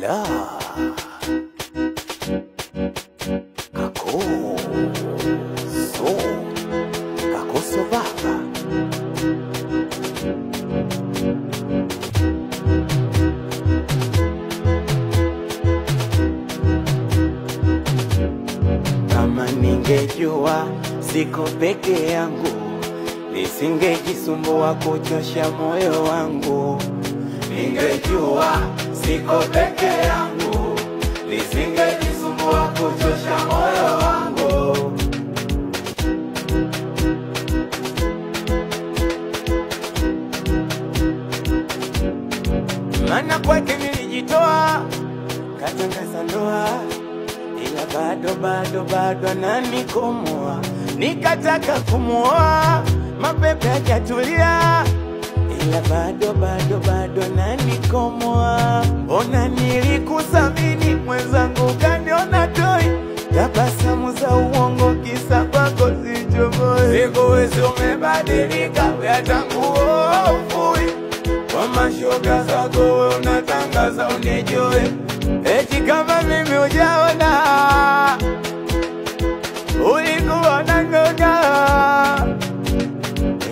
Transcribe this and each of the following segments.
La Kakoso baba. Kama ningejua siko peke yangu, nisingejisumbua kuchosha moyo wangu. Ningejua siko peke yangu, nisingejisumbua kuchosha moyo wangu. Mana kwake nilijitoa, katangaza ndoa, ila bado ananikomoa. Nikataka kumuoa, mapepe yakatulia, ila bado ananikomoa. Ona nilikusamini mwenzangu, kaniona toi, tabasamu za uongo, kisa kwako sichomoi. Siku hizi umebadilika, weatanguo ufui, kwa mashoga zako we unatangaza unijue. Eti kama mimi ujaona, ulikuwa unangoja.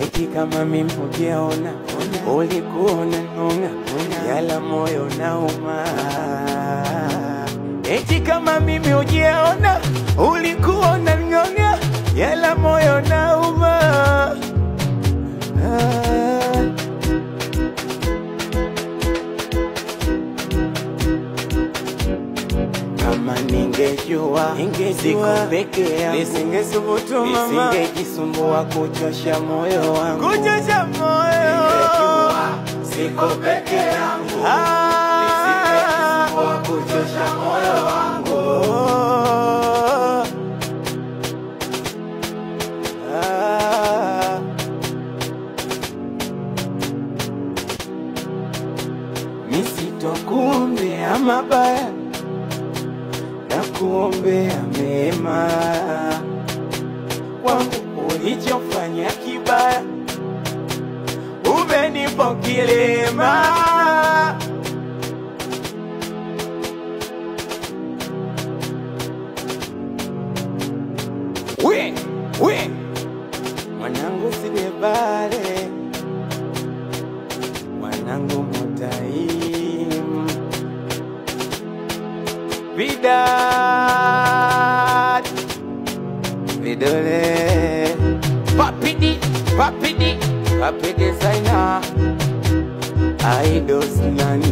Eti kama mimi ujaona, ulikuwa unangoja, yala moyo nauma. Eti kama mimi ujaona, ulikuwa unangoja, yala moyo nauma. Kama ningejua siko peke yangu, nisingesubutu mama, nisingejisumbua kuchosha moyo wangu. Kuchosha moyo. Ningejua siko peke yangu, nisingejisumbua kuchosha moyo wangu. Nisitokuombea mabaya, nakuombea mema. Kwangu ulichofanya kibaya, umenipa kilema. We mwanangu Sidebale, mwanangu Mutaim, Vidat, Vidole, Papidi Saina, Idols nani.